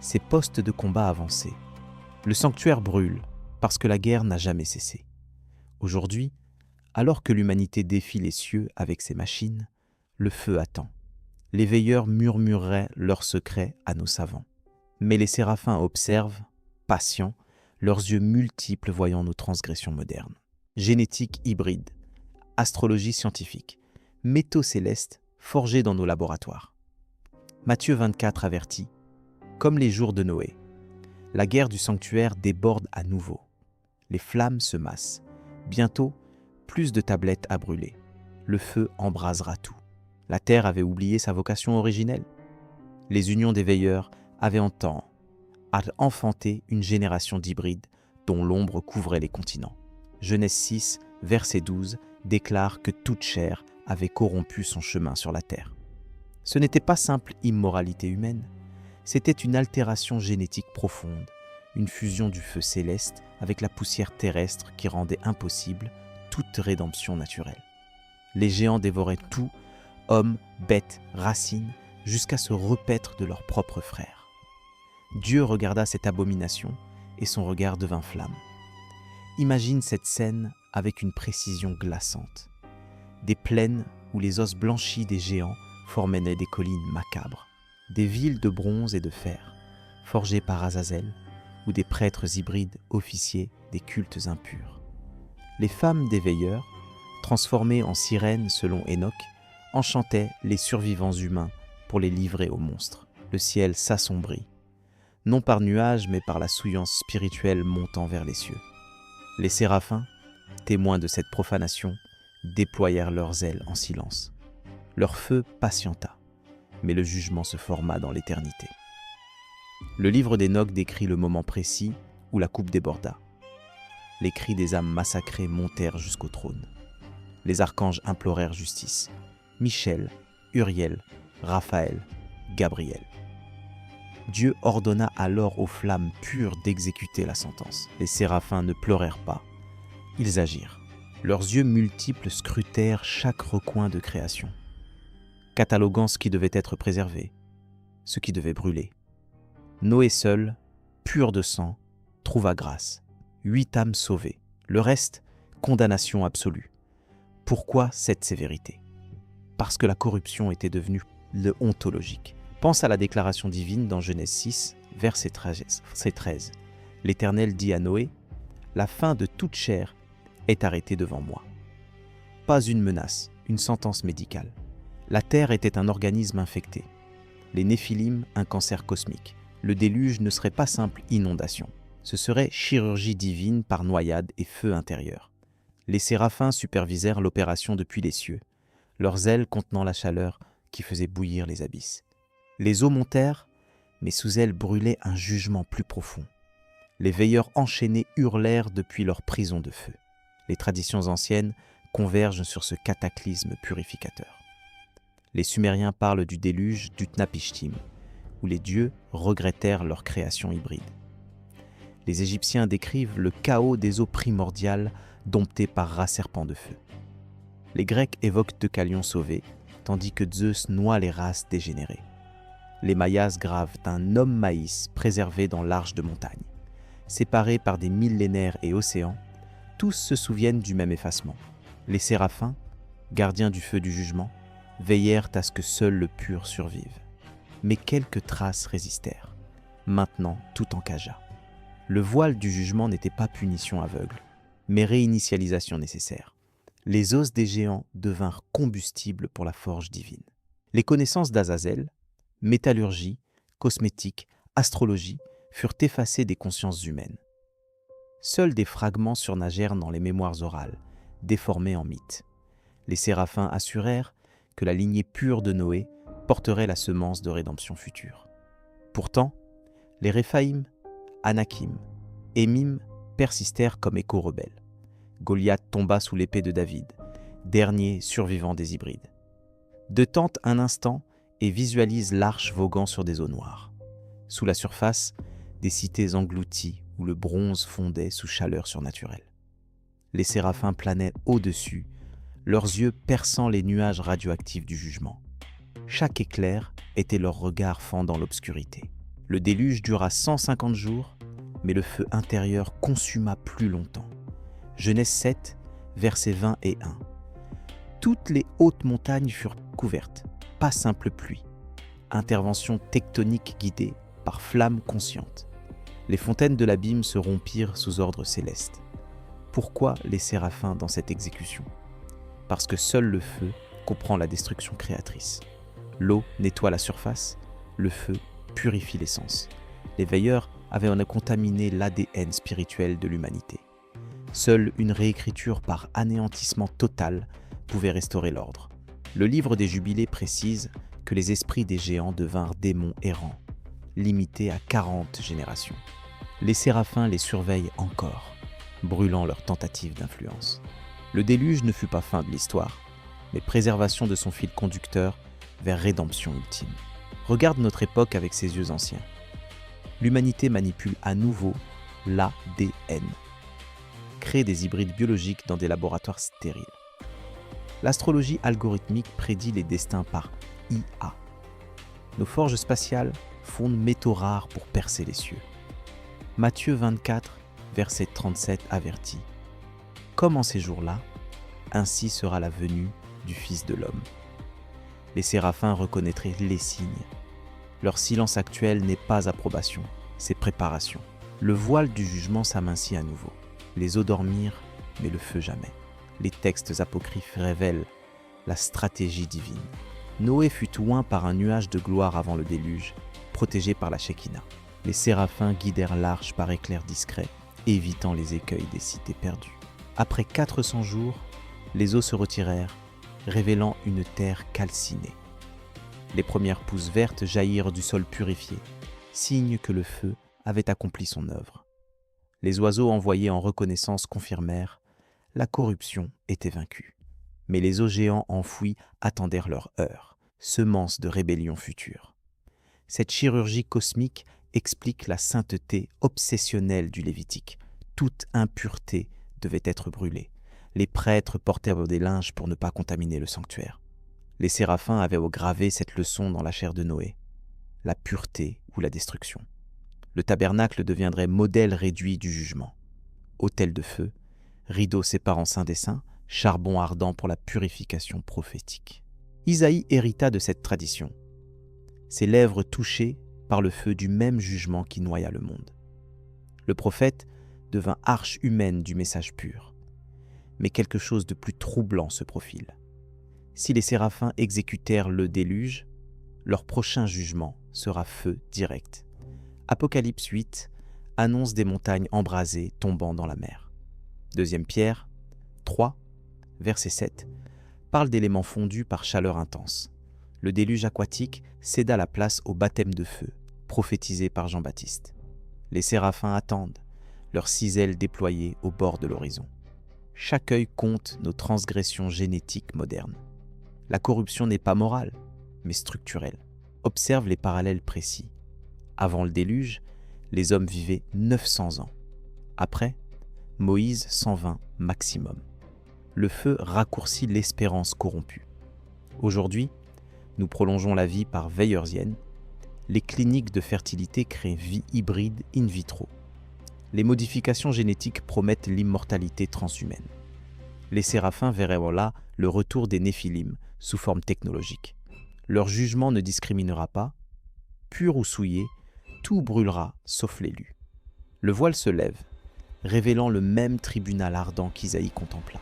C'est poste de combat avancé. Le sanctuaire brûle parce que la guerre n'a jamais cessé. Aujourd'hui, alors que l'humanité défie les cieux avec ses machines, le feu attend. Les veilleurs murmureraient leurs secrets à nos savants. Mais les séraphins observent, patients, leurs yeux multiples voyant nos transgressions modernes. Génétique hybride, astrologie scientifique, métaux célestes forgés dans nos laboratoires. Matthieu 24 avertit, comme les jours de Noé, la guerre du sanctuaire déborde à nouveau. Les flammes se massent. Bientôt, plus de tablettes à brûler. Le feu embrasera tout. La terre avait oublié sa vocation originelle. Les unions des veilleurs avaient enfanté une génération d'hybrides dont l'ombre couvrait les continents. Genèse 6, verset 12, déclare que toute chair avait corrompu son chemin sur la terre. Ce n'était pas simple immoralité humaine, c'était une altération génétique profonde, une fusion du feu céleste avec la poussière terrestre qui rendait impossible toute rédemption naturelle. Les géants dévoraient tout, hommes, bêtes, racines, jusqu'à se repaître de leurs propres frères. Dieu regarda cette abomination et son regard devint flamme. Imagine cette scène avec une précision glaçante. Des plaines où les os blanchis des géants formaient des collines macabres, des villes de bronze et de fer, forgées par Azazel, où des prêtres hybrides officiaient des cultes impurs. Les femmes des veilleurs, transformées en sirènes selon Enoch, enchantaient les survivants humains pour les livrer aux monstres. Le ciel s'assombrit, non par nuages mais par la souillance spirituelle montant vers les cieux. Les séraphins, témoins de cette profanation, déployèrent leurs ailes en silence. Leur feu patienta, mais le jugement se forma dans l'éternité. Le livre d'Enoch décrit le moment précis où la coupe déborda. Les cris des âmes massacrées montèrent jusqu'au trône. Les archanges implorèrent justice. Michel, Uriel, Raphaël, Gabriel. Dieu ordonna alors aux flammes pures d'exécuter la sentence. Les séraphins ne pleurèrent pas, ils agirent. Leurs yeux multiples scrutèrent chaque recoin de création, cataloguant ce qui devait être préservé, ce qui devait brûler. Noé seul, pur de sang, trouva grâce. 8 âmes sauvées. Le reste, condamnation absolue. Pourquoi cette sévérité? Parce que la corruption était devenue le ontologique. Pense à la déclaration divine dans Genèse 6, verset 13. L'Éternel dit à Noé, « La fin de toute chair est arrêtée devant moi. » Pas une menace, une sentence médicale. La terre était un organisme infecté. Les Néphilim, un cancer cosmique. Le déluge ne serait pas simple inondation. Ce serait chirurgie divine par noyade et feu intérieur. Les séraphins supervisèrent l'opération depuis les cieux, leurs ailes contenant la chaleur qui faisait bouillir les abysses. Les eaux montèrent, mais sous elles brûlait un jugement plus profond. Les veilleurs enchaînés hurlèrent depuis leur prison de feu. Les traditions anciennes convergent sur ce cataclysme purificateur. Les Sumériens parlent du déluge d'Utnapishtim, où les dieux regrettèrent leur création hybride. Les Égyptiens décrivent le chaos des eaux primordiales domptées par rats serpents de feu. Les Grecs évoquent Deucalion sauvé, tandis que Zeus noie les races dégénérées. Les Mayas gravent un homme maïs préservé dans l'arche de montagne. Séparés par des millénaires et océans, tous se souviennent du même effacement. Les séraphins, gardiens du feu du jugement, veillèrent à ce que seul le pur survive. Mais quelques traces résistèrent. Maintenant, tout encagea. Le voile du jugement n'était pas punition aveugle, mais réinitialisation nécessaire. Les os des géants devinrent combustible pour la forge divine. Les connaissances d'Azazel, métallurgie, cosmétique, astrologie, furent effacées des consciences humaines. Seuls des fragments surnagèrent dans les mémoires orales, déformés en mythes. Les séraphins assurèrent que la lignée pure de Noé porterait la semence de rédemption future. Pourtant, les Réphaïm, Anakim et Mim persistèrent comme échos rebelles. Goliath tomba sous l'épée de David, dernier survivant des hybrides. De tente un instant et visualise l'arche voguant sur des eaux noires. Sous la surface, des cités englouties où le bronze fondait sous chaleur surnaturelle. Les séraphins planaient au-dessus, leurs yeux perçant les nuages radioactifs du jugement. Chaque éclair était leur regard fendant l'obscurité. Le déluge dura 150 jours, mais le feu intérieur consuma plus longtemps. Genèse 7, versets 20 et 1. Toutes les hautes montagnes furent couvertes, pas simple pluie. Intervention tectonique guidée par flammes conscientes. Les fontaines de l'abîme se rompirent sous ordre céleste. Pourquoi les séraphins dans cette exécution? Parce que seul le feu comprend la destruction créatrice. L'eau nettoie la surface, le feu purifie l'essence. Les veilleurs avaient en contaminé l'ADN spirituel de l'humanité. Seule une réécriture par anéantissement total pouvait restaurer l'ordre. Le livre des Jubilés précise que les esprits des géants devinrent démons errants, limités à 40 générations. Les séraphins les surveillent encore, brûlant leurs tentatives d'influence. Le déluge ne fut pas fin de l'histoire, mais préservation de son fil conducteur vers rédemption ultime. Regarde notre époque avec ses yeux anciens. L'humanité manipule à nouveau l'ADN, crée des hybrides biologiques dans des laboratoires stériles. L'astrologie algorithmique prédit les destins par IA. Nos forges spatiales fondent métaux rares pour percer les cieux. Matthieu 24, verset 37 avertit : comme en ces jours-là, ainsi sera la venue du Fils de l'homme. Les séraphins reconnaîtraient les signes. Leur silence actuel n'est pas approbation, c'est préparation. Le voile du jugement s'amincit à nouveau. Les eaux dormirent, mais le feu jamais. Les textes apocryphes révèlent la stratégie divine. Noé fut oint par un nuage de gloire avant le déluge, protégé par la Shekinah. Les séraphins guidèrent l'arche par éclairs discrets, évitant les écueils des cités perdues. Après 400 jours, les eaux se retirèrent, révélant une terre calcinée. Les premières pousses vertes jaillirent du sol purifié, signe que le feu avait accompli son œuvre. Les oiseaux envoyés en reconnaissance confirmèrent : la corruption était vaincue. Mais les eaux géants enfouis attendèrent leur heure, semence de rébellion future. Cette chirurgie cosmique explique la sainteté obsessionnelle du Lévitique. Toute impureté devait être brûlée. Les prêtres portèrent des linges pour ne pas contaminer le sanctuaire. Les séraphins avaient gravé cette leçon dans la chair de Noé, la pureté ou la destruction. Le tabernacle deviendrait modèle réduit du jugement. Autel de feu, rideau séparant saint des saints, charbon ardent pour la purification prophétique. Isaïe hérita de cette tradition. Ses lèvres touchées par le feu du même jugement qui noya le monde. Le prophète devint arche humaine du message pur. Mais quelque chose de plus troublant se profile. Si les séraphins exécutèrent le déluge, leur prochain jugement sera feu direct. Apocalypse 8 annonce des montagnes embrasées tombant dans la mer. 2 Pierre 3, verset 7, parle d'éléments fondus par chaleur intense. Le déluge aquatique céda la place au baptême de feu, prophétisé par Jean-Baptiste. Les séraphins attendent, leurs 6 ailes déployées au bord de l'horizon. Chaque œil compte nos transgressions génétiques modernes. La corruption n'est pas morale, mais structurelle. Observe les parallèles précis. Avant le déluge, les hommes vivaient 900 ans. Après, Moïse 120 maximum. Le feu raccourcit l'espérance corrompue. Aujourd'hui, nous prolongeons la vie par Weyersienne. Les cliniques de fertilité créent vie hybride in vitro. Les modifications génétiques promettent l'immortalité transhumaine. Les séraphins verront là le retour des néphilim sous forme technologique. Leur jugement ne discriminera pas. Pur ou souillé, tout brûlera sauf l'élu. Le voile se lève, révélant le même tribunal ardent qu'Isaïe contempla.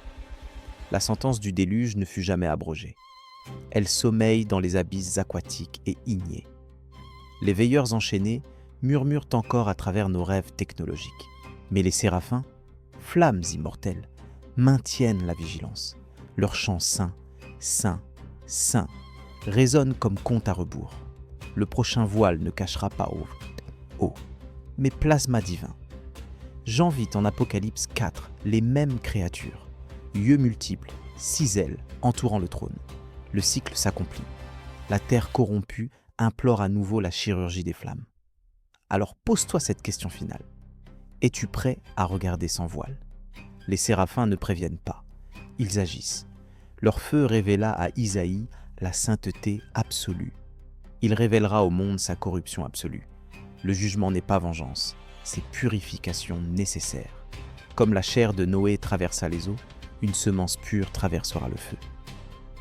La sentence du déluge ne fut jamais abrogée. Elle sommeille dans les abysses aquatiques et ignés. Les veilleurs enchaînés murmurent encore à travers nos rêves technologiques. Mais les séraphins, flammes immortelles, maintiennent la vigilance. Leur chant saint, saint, saint résonne comme compte à rebours. Le prochain voile ne cachera pas eau, mais plasma divin. Jean vit en Apocalypse 4 les mêmes créatures, yeux multiples, 6 ailes entourant le trône. Le cycle s'accomplit. La terre corrompue implore à nouveau la chirurgie des flammes. Alors pose-toi cette question finale. Es-tu prêt à regarder sans voile ? Les séraphins ne préviennent pas, ils agissent. Leur feu révéla à Isaïe la sainteté absolue. Il révélera au monde sa corruption absolue. Le jugement n'est pas vengeance, c'est purification nécessaire. Comme la chair de Noé traversa les eaux, une semence pure traversera le feu.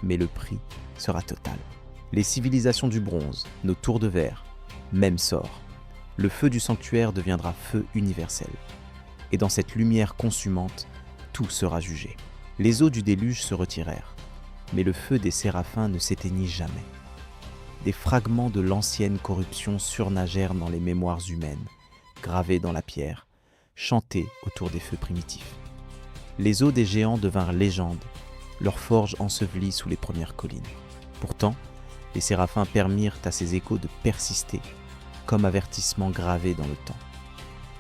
Mais le prix sera total. Les civilisations du bronze, nos tours de verre, même sort. Le feu du sanctuaire deviendra feu universel. Et dans cette lumière consumante, tout sera jugé. Les eaux du déluge se retirèrent, mais le feu des séraphins ne s'éteignit jamais. Des fragments de l'ancienne corruption surnagèrent dans les mémoires humaines, gravés dans la pierre, chantés autour des feux primitifs. Les os des géants devinrent légendes, leurs forges ensevelies sous les premières collines. Pourtant, Les séraphins permirent à ces échos de persister, comme avertissement gravé dans le temps.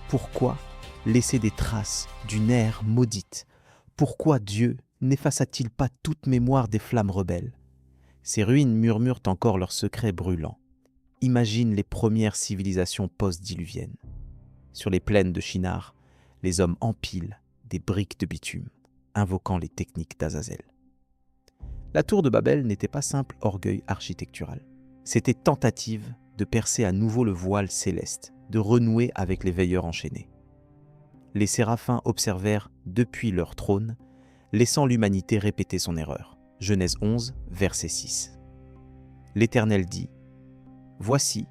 Pourquoi laisser des traces d'une ère maudite? Pourquoi Dieu n'effaça-t-il pas toute mémoire des flammes rebelles? Ces ruines murmurent encore leurs secrets brûlants. Imagine les premières civilisations post-diluviennes. Sur les plaines de Shinar, les hommes empilent des briques de bitume, invoquant les techniques d'Azazel. La tour de Babel n'était pas simple orgueil architectural. C'était tentative de percer à nouveau le voile céleste, de renouer avec les veilleurs enchaînés. Les séraphins observèrent depuis leur trône, laissant l'humanité répéter son erreur. Genèse 11, verset 6. L'Éternel dit : « Voici,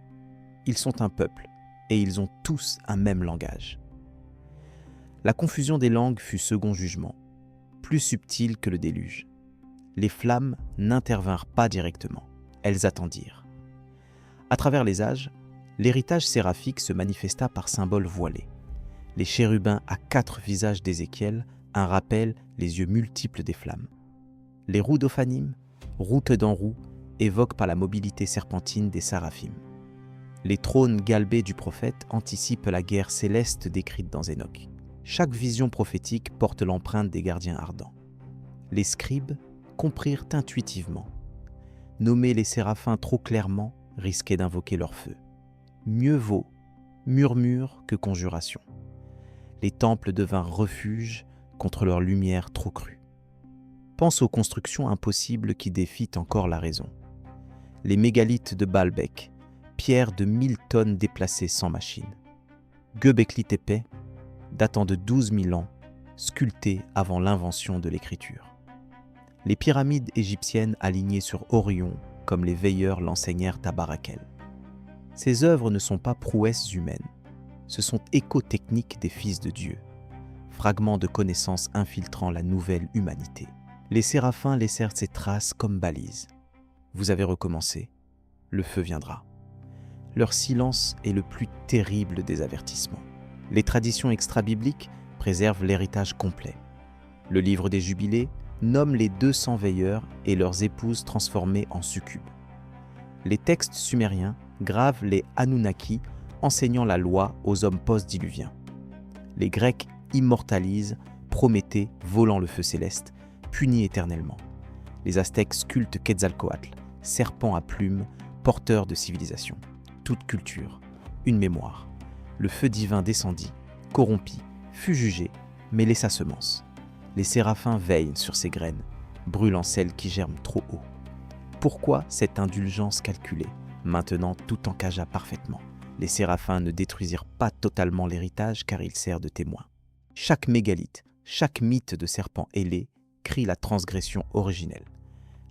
ils sont un peuple, et ils ont tous un même langage. » La confusion des langues fut second jugement, plus subtil que le déluge. Les flammes n'intervinrent pas directement, elles attendirent. À travers les âges, l'héritage séraphique se manifesta par symboles voilés. Les chérubins à 4 visages d'Ézéchiel, un rappel, les yeux multiples des flammes. Les roues d'Ophanim, routes d'en roue, évoquent par la mobilité serpentine des Saraphim. Les trônes galbés du prophète anticipent la guerre céleste décrite dans Enoch. Chaque vision prophétique porte l'empreinte des gardiens ardents. Les scribes comprirent intuitivement. Nommer les séraphins trop clairement risquait d'invoquer leur feu. Mieux vaut murmure que conjuration. Les temples devinrent refuge contre leur lumière trop crue. Pense aux constructions impossibles qui défient encore la raison. Les mégalithes de Baalbek, pierres de 1000 tonnes déplacées sans machine. Göbekli Tepe, datant de 12 000 ans, sculptées avant l'invention de l'écriture. Les pyramides égyptiennes alignées sur Orion, comme les veilleurs l'enseignèrent à Barakel. Ces œuvres ne sont pas prouesses humaines, ce sont échos techniques des fils de Dieu, fragments de connaissances infiltrant la nouvelle humanité. Les séraphins laissèrent ces traces comme balises. Vous avez recommencé, le feu viendra. Leur silence est le plus terrible des avertissements. Les traditions extra-bibliques préservent l'héritage complet. Le livre des Jubilés nomme les 200 veilleurs et leurs épouses transformées en succubes. Les textes sumériens gravent les Anunnaki enseignant la loi aux hommes post-diluviens. Les Grecs immortalisent Prométhée volant le feu céleste, puni éternellement. Les Aztèques sculptent Quetzalcoatl, serpent à plumes, porteur de civilisation. Toute culture, une mémoire. Le feu divin descendit, corrompit, fut jugé, mais laissa semence. Les séraphins veillent sur ces graines, brûlant celles qui germent trop haut. Pourquoi cette indulgence calculée, maintenant tout encagea parfaitement? Les séraphins ne détruisirent pas totalement l'héritage car il sert de témoin. Chaque mégalithe, chaque mythe de serpent ailé crie la transgression originelle.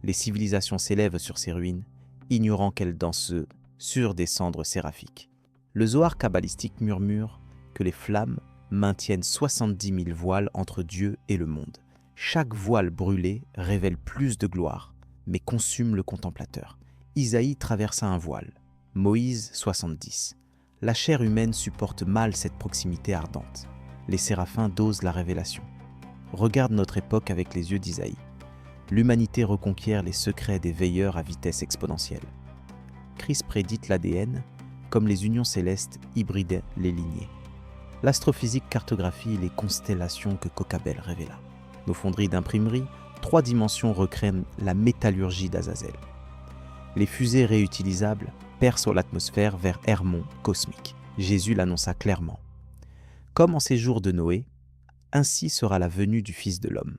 Les civilisations s'élèvent sur ces ruines, ignorant qu'elles dansent sur des cendres séraphiques. Le Zohar kabbalistique murmure que les flammes maintiennent 70 000 voiles entre Dieu et le monde. Chaque voile brûlé révèle plus de gloire, mais consume le contemplateur. Isaïe traversa un voile, Moïse 70. La chair humaine supporte mal cette proximité ardente. Les séraphins dosent la révélation. Regarde notre époque avec les yeux d'Isaïe. L'humanité reconquiert les secrets des veilleurs à vitesse exponentielle. Christ prédit l'ADN comme les unions célestes hybridaient les lignées. L'astrophysique cartographie les constellations que Kokabel révéla. Nos fonderies d'imprimerie, 3 dimensions recrèment la métallurgie d'Azazel. Les fusées réutilisables percent l'atmosphère vers Hermon cosmique. Jésus l'annonça clairement. Comme en ces jours de Noé, ainsi sera la venue du Fils de l'homme.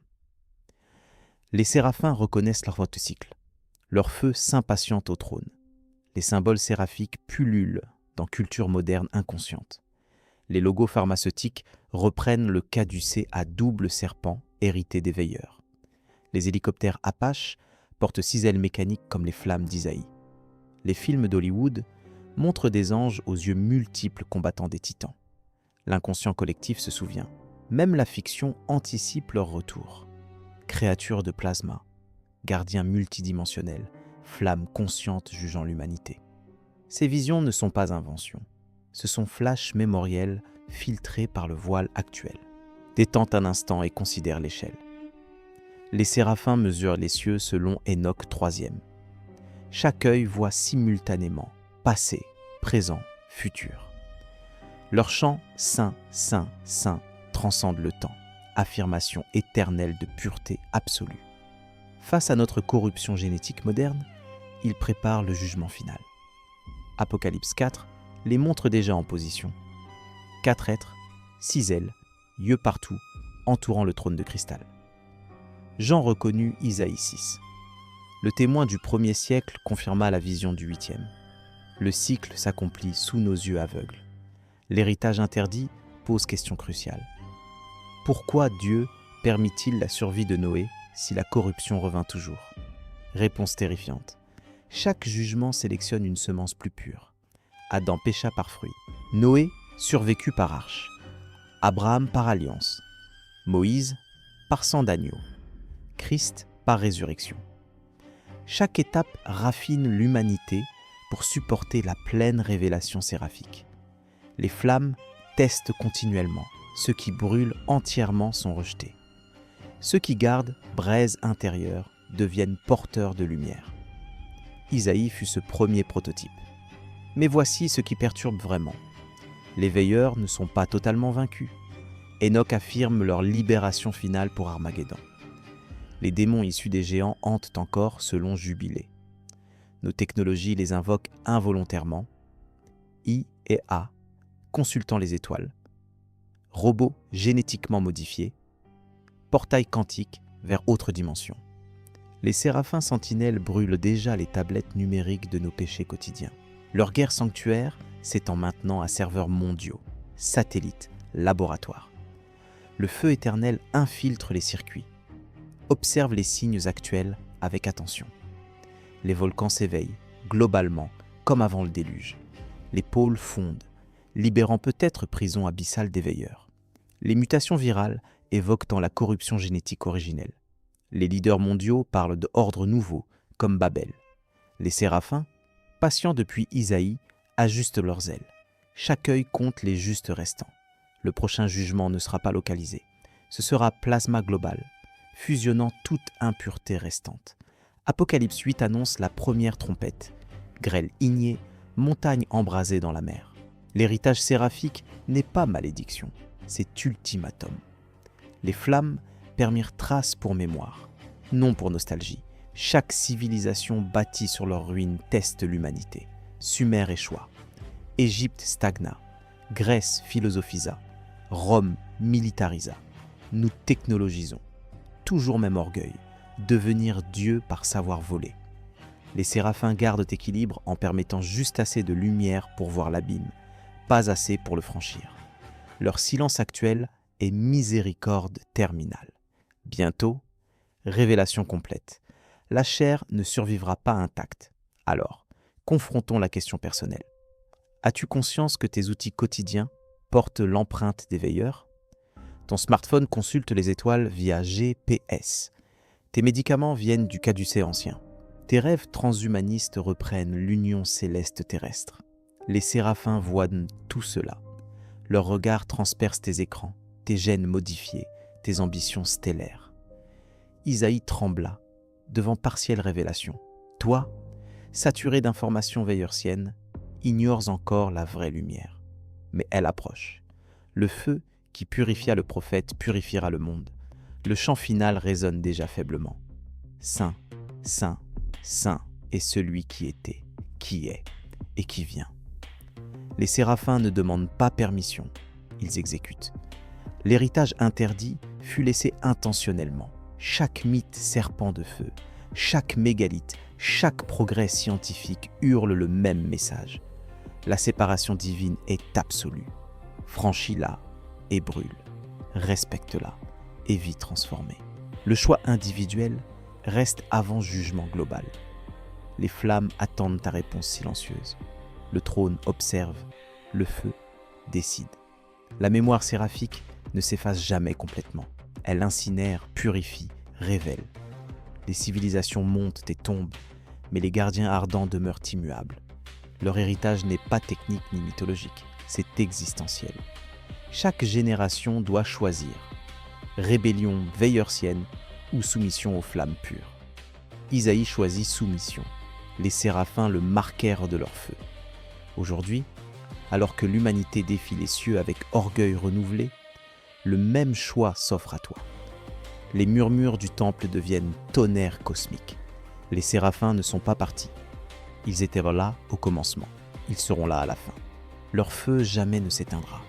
Les séraphins reconnaissent leur votre cycle. Leur feu s'impatiente au trône. Les symboles séraphiques pullulent dans culture moderne inconsciente. Les logos pharmaceutiques reprennent le caducée à double serpent hérité des veilleurs. Les hélicoptères Apache portent 6 ailes mécaniques comme les flammes d'Isaïe. Les films d'Hollywood montrent des anges aux yeux multiples combattant des titans. L'inconscient collectif se souvient. Même la fiction anticipe leur retour. Créatures de plasma, gardiens multidimensionnels, flammes conscientes jugeant l'humanité. Ces visions ne sont pas inventions. Ce sont flashs mémoriels filtrés par le voile actuel. Détente un instant et considère l'échelle. Les séraphins mesurent les cieux selon Enoch 3e. Chaque œil voit simultanément passé, présent, futur. Leur chant « Saint, Saint, Saint » transcende le temps, affirmation éternelle de pureté absolue. Face à notre corruption génétique moderne, ils préparent le jugement final. Apocalypse 4 les montre déjà en position. 4 êtres, 6 ailes, yeux partout, entourant le trône de cristal. Jean reconnut Isaïe 6. Le témoin du 1er siècle confirma la vision du 8e. Le cycle s'accomplit sous nos yeux aveugles. L'héritage interdit pose question cruciale. Pourquoi Dieu permit-il la survie de Noé si la corruption revint toujours ? Réponse terrifiante. Chaque jugement sélectionne une semence plus pure. Adam pécha par fruit. Noé survécut par arche. Abraham par alliance. Moïse par sang d'agneau. Christ par résurrection. Chaque étape raffine l'humanité pour supporter la pleine révélation séraphique. Les flammes testent continuellement. Ceux qui brûlent entièrement sont rejetés. Ceux qui gardent braise intérieure deviennent porteurs de lumière. Isaïe fut ce premier prototype. Mais voici ce qui perturbe vraiment. Les veilleurs ne sont pas totalement vaincus. Enoch affirme leur libération finale pour Armageddon. Les démons issus des géants hantent encore selon Jubilé. Nos technologies les invoquent involontairement. I et A, consultant les étoiles. Robots génétiquement modifiés. Portail quantique vers autre dimension. Les séraphins sentinelles brûlent déjà les tablettes numériques de nos péchés quotidiens. Leur guerre sanctuaire s'étend maintenant à serveurs mondiaux, satellites, laboratoires. Le feu éternel infiltre les circuits. Observe les signes actuels avec attention. Les volcans s'éveillent, globalement, comme avant le déluge. Les pôles fondent, libérant peut-être prison abyssale des veilleurs. Les mutations virales évoquent la corruption génétique originelle. Les leaders mondiaux parlent d'ordre nouveau, comme Babel. Les séraphins, patients depuis Isaïe, ajustent leurs ailes. Chaque œil compte les justes restants. Le prochain jugement ne sera pas localisé. Ce sera plasma global, fusionnant toute impureté restante. Apocalypse 8 annonce la première trompette. Grêle ignée, montagne embrasée dans la mer. L'héritage séraphique n'est pas malédiction, c'est ultimatum. Les flammes permirent trace pour mémoire, non pour nostalgie. Chaque civilisation bâtie sur leurs ruines teste l'humanité. Sumer échoua. Égypte stagna. Grèce philosophisa. Rome militarisa. Nous technologisons. Toujours même orgueil. Devenir Dieu par savoir voler. Les séraphins gardent équilibre en permettant juste assez de lumière pour voir l'abîme, pas assez pour le franchir. Leur silence actuel est miséricorde terminale. Bientôt, révélation complète. La chair ne survivra pas intacte. Alors, confrontons la question personnelle. As-tu conscience que tes outils quotidiens portent l'empreinte des veilleurs ? Ton smartphone consulte les étoiles via GPS. Tes médicaments viennent du caducée ancien. Tes rêves transhumanistes reprennent l'union céleste terrestre. Les séraphins voient tout cela. Leur regard transperce tes écrans, tes gènes modifiés, tes ambitions stellaires. Isaïe trembla devant partielle révélation. Toi, saturé d'informations veilleursiennes, ignores encore la vraie lumière. Mais elle approche. Le feu qui purifia le prophète purifiera le monde. Le chant final résonne déjà faiblement. Saint, Saint, Saint est celui qui était, qui est et qui vient. Les séraphins ne demandent pas permission, ils exécutent. L'héritage interdit fut laissé intentionnellement. Chaque mythe serpent de feu, chaque mégalithe, chaque progrès scientifique hurle le même message. La séparation divine est absolue. Franchis-la et brûle. Respecte-la et vis transformée. Le choix individuel reste avant jugement global. Les flammes attendent ta réponse silencieuse. Le trône observe, le feu décide. La mémoire séraphique ne s'efface jamais complètement. Elle incinère, purifie, révèle. Les civilisations montent et tombent, mais les gardiens ardents demeurent immuables. Leur héritage n'est pas technique ni mythologique, c'est existentiel. Chaque génération doit choisir rébellion veilleursienne ou soumission aux flammes pures. Isaïe choisit soumission. les séraphins le marquèrent de leur feu. Aujourd'hui, alors que l'humanité défie les cieux avec orgueil renouvelé, le même choix s'offre à toi. Les murmures du temple deviennent tonnerres cosmiques. Les séraphins ne sont pas partis. Ils étaient là au commencement. Ils seront là à la fin. Leur feu jamais ne s'éteindra.